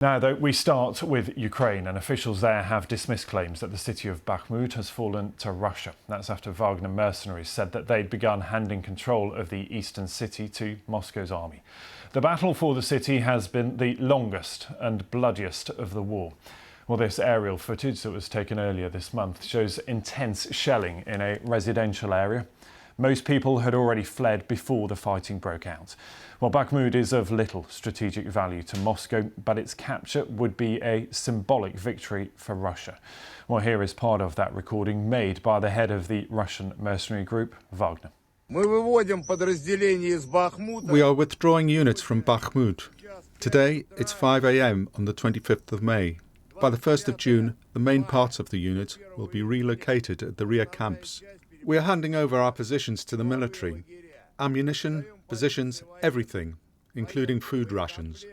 Now, though, we start with Ukraine, and officials there have dismissed claims that the city of Bakhmut has fallen to Russia. That's after Wagner mercenaries said that they'd begun handing control of the eastern city to Moscow's army. The battle for the city has been the longest and bloodiest of the war. Well, this aerial footage that was taken earlier this month shows intense shelling in a residential area. Most people had already fled before the fighting broke out. Well, Bakhmut is of little strategic value to Moscow, but its capture would be a symbolic victory for Russia. Well, here is part of that recording made by the head of the Russian mercenary group, Wagner. We are withdrawing units from Bakhmut. Today, it's 5 a.m. on the 25th of May. By the 1st of June, the main parts of the unit will be relocated at the rear camps. We are handing over our positions to the military. Ammunition, positions, everything, including food rations.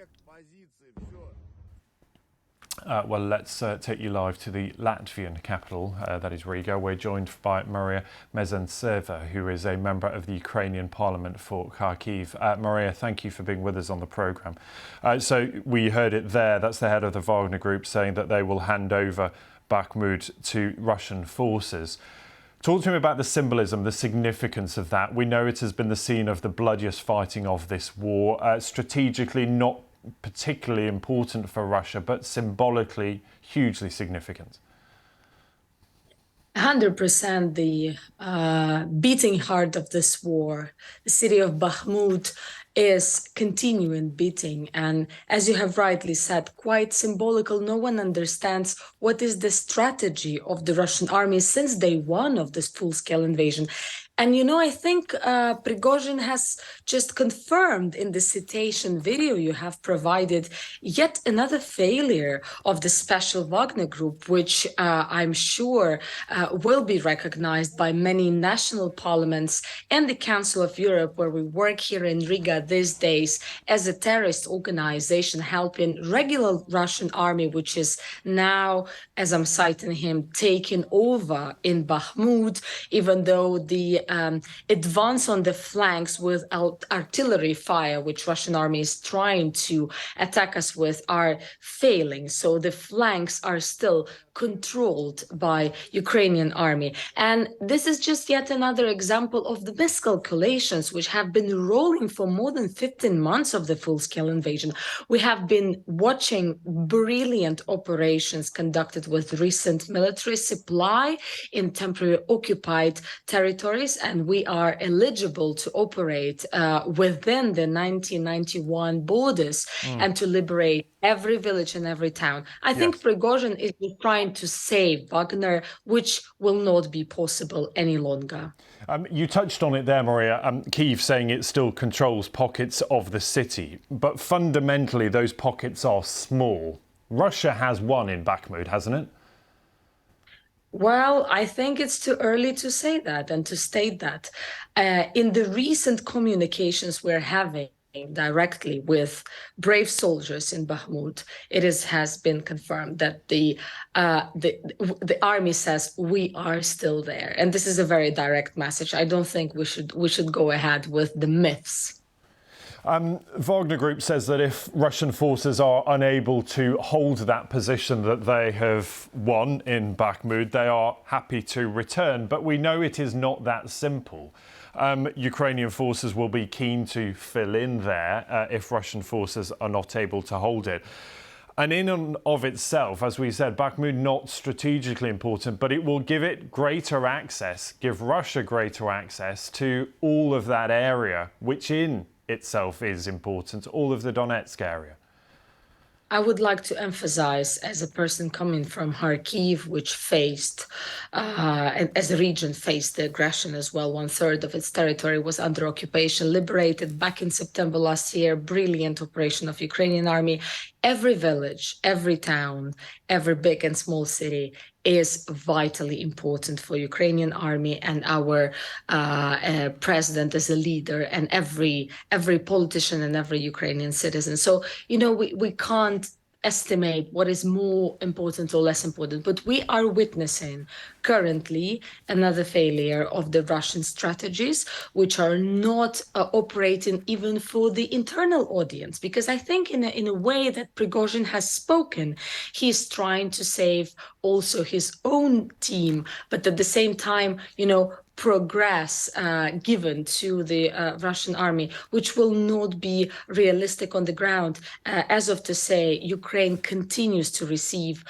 Well, let's take you live to the Latvian capital, that is Riga. We're joined by Maria Mezantseva, who is a member of the Ukrainian parliament for Kyiv. Maria, thank you for being with us on the programme. So we heard it there, that's the head of the Wagner group saying that they will hand over Bakhmut to Russian forces. Talk to me about the symbolism, the significance of that. We know it has been the scene of the bloodiest fighting of this war, strategically not particularly important for Russia, but symbolically hugely significant. 100% the beating heart of this war. The city of Bakhmut is continuing beating, and as you have rightly said, quite symbolical. No one understands what is the strategy of the Russian army since day one of this full-scale invasion. And you know, I think Prigozhin has just confirmed in the citation video you have provided yet another failure of the special Wagner group, which I'm sure will be recognized by many national parliaments and the Council of Europe, where we work here in Riga these days, as a terrorist organization helping regular Russian army, which is now, as I'm citing him, taking over in Bakhmut, even though the advance on the flanks with artillery fire, which Russian army is trying to attack us with, are failing. So the flanks are still controlled by Ukrainian army. And this is just yet another example of the miscalculations which have been rolling for more than 15 months of the full-scale invasion. We have been watching brilliant operations conducted with recent military supply in temporarily occupied territories, and we are eligible to operate within the 1991 borders and to liberate every village and every town. I think Prigozhin is trying to save Wagner, which will not be possible any longer. You touched on it there, Maria. Kyiv saying it still controls pockets of the city, but fundamentally those pockets are small. Russia has won in Bakhmut, hasn't it? Well, I think it's too early to say that and to state that. In the recent communications we're having directly with brave soldiers in Bakhmut, has been confirmed that the army says we are still there, and this is a very direct message. I don't think we should go ahead with the myths. Wagner Group says that if Russian forces are unable to hold that position that they have won in Bakhmut, they are happy to return. But we know it is not that simple. Ukrainian forces will be keen to fill in there if Russian forces are not able to hold it. And in and of itself, as we said, Bakhmut not strategically important, but it will give it greater access, give Russia greater access to all of that area, which in itself is important, all of the Donetsk area. I would like to emphasize, as a person coming from Kyiv, which faced, as a region, faced the aggression as well. 1/3 of its territory was under occupation, liberated back in September last year. Brilliant operation of Ukrainian army. Every village, every town, every big and small city is vitally important for Ukrainian army and our president as a leader, and every politician and every Ukrainian citizen. So, you know, we can't estimate what is more important or less important, but we are witnessing currently another failure of the Russian strategies, which are not operating even for the internal audience. Because I think in a way that Prigozhin has spoken, he's trying to save also his own team, but at the same time, progress given to the Russian army, which will not be realistic on the ground. As of to say, Ukraine continues to receive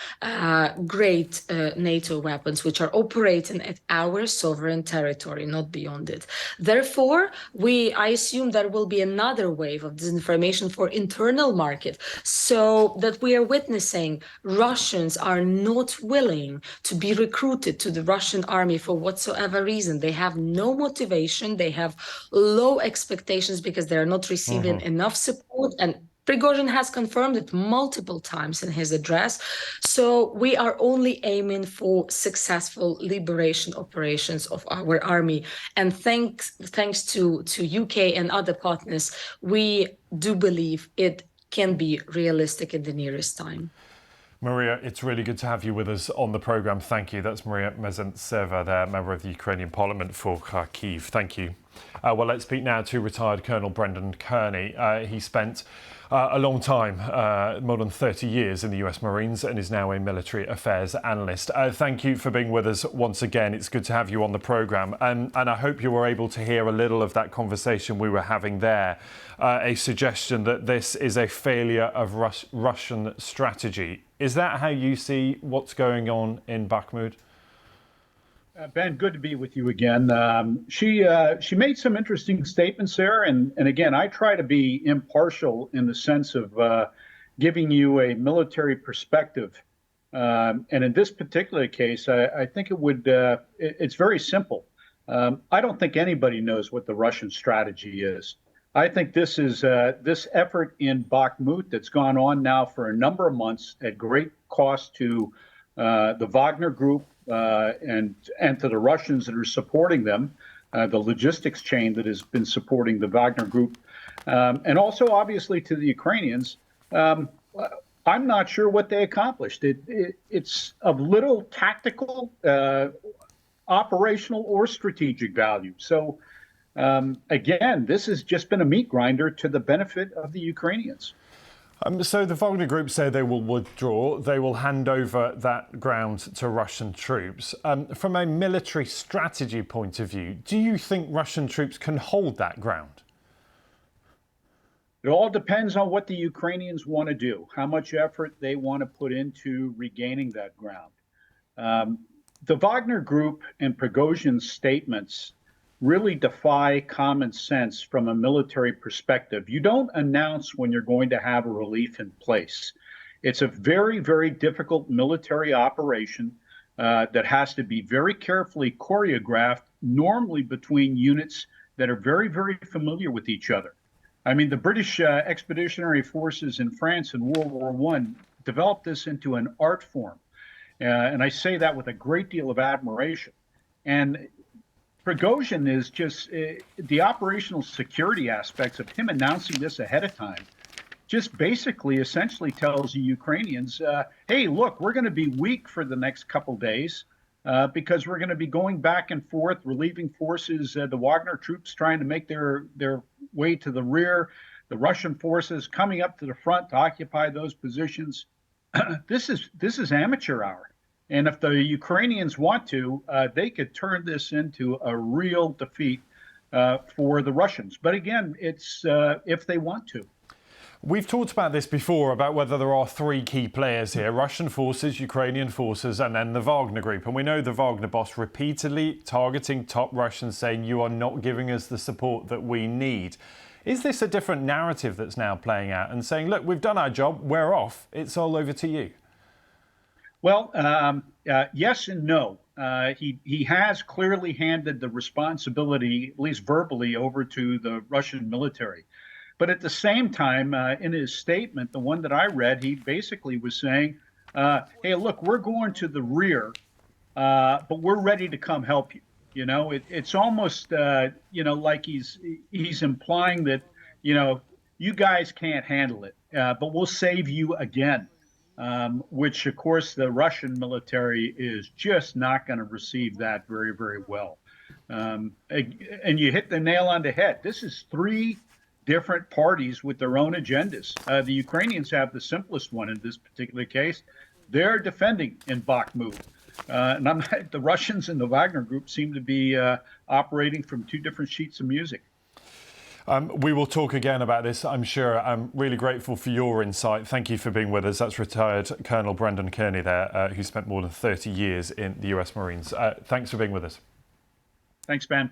great NATO weapons, which are operating at our sovereign territory, not beyond it. Therefore, I assume there will be another wave of disinformation for internal market, so that we are witnessing Russians are not willing to be recruited to the Russian army for whatsoever reason. They have no motivation. They have low expectations because they are not receiving enough support. And Prigozhin has confirmed it multiple times in his address. So we are only aiming for successful liberation operations of our army. And thanks to UK and other partners, we do believe it can be realistic in the nearest time. Maria, it's really good to have you with us on the programme. Thank you. That's Maria Mezhentseva there, member of the Ukrainian Parliament for Kyiv. Thank you. Well, let's speak now to retired Colonel Brendan Kearney. He spent a long time, more than 30 years in the US Marines, and is now a military affairs analyst. Thank you for being with us once again. It's good to have you on the programme. And I hope you were able to hear a little of that conversation we were having there, a suggestion that this is a failure of Russian strategy. Is that how you see what's going on in Bakhmut? Ben, good to be with you again. She made some interesting statements there, and again, I try to be impartial in the sense of giving you a military perspective. And in this particular case, I think it's very simple. I don't think anybody knows what the Russian strategy is. I think this is this effort in Bakhmut that's gone on now for a number of months at great cost to the Wagner group and to the Russians that are supporting them, the logistics chain that has been supporting the Wagner group, and also obviously to the Ukrainians. I'm not sure what they accomplished. It's of little tactical, operational, or strategic value. So again, this has just been a meat grinder to the benefit of the Ukrainians. So the Wagner group say they will withdraw. They will hand over that ground to Russian troops. From a military strategy point of view, do you think Russian troops can hold that ground? It all depends on what the Ukrainians want to do, how much effort they want to put into regaining that ground. The Wagner group and Prigozhin's statements really defy common sense from a military perspective. You don't announce when you're going to have a relief in place. It's a very, very difficult military operation that has to be very carefully choreographed, normally between units that are very, very familiar with each other. I mean, the British Expeditionary Forces in France in World War I developed this into an art form. And I say that with a great deal of admiration. And Prigozhin is just the operational security aspects of him announcing this ahead of time just basically essentially tells the Ukrainians, hey, look, we're going to be weak for the next couple days because we're going to be going back and forth, relieving forces, the Wagner troops trying to make their way to the rear, the Russian forces coming up to the front to occupy those positions. This is amateur hour. And if the Ukrainians want to, they could turn this into a real defeat for the Russians. But again, it's if they want to. We've talked about this before, about whether there are three key players here: Russian forces, Ukrainian forces, and then the Wagner group. And we know the Wagner boss repeatedly targeting top Russians, saying, you are not giving us the support that we need. Is this a different narrative that's now playing out and saying, look, we've done our job, we're off, it's all over to you? Well, yes and no. He has clearly handed the responsibility, at least verbally, over to the Russian military. But at the same time, in his statement, the one that I read, he basically was saying, hey, look, we're going to the rear, but we're ready to come help you. You know, it's almost, like he's implying that, you guys can't handle it, but we'll save you again. which, of course, the Russian military is just not going to receive that very, very well. And you hit the nail on the head. This is three different parties with their own agendas. The Ukrainians have the simplest one in this particular case. They're defending in Bakhmut. The Russians and the Wagner group seem to be operating from two different sheets of music. We will talk again about this, I'm sure. I'm really grateful for your insight. Thank you for being with us. That's retired Colonel Brendan Kearney there, who spent more than 30 years in the US Marines. Thanks for being with us. Thanks, Ben.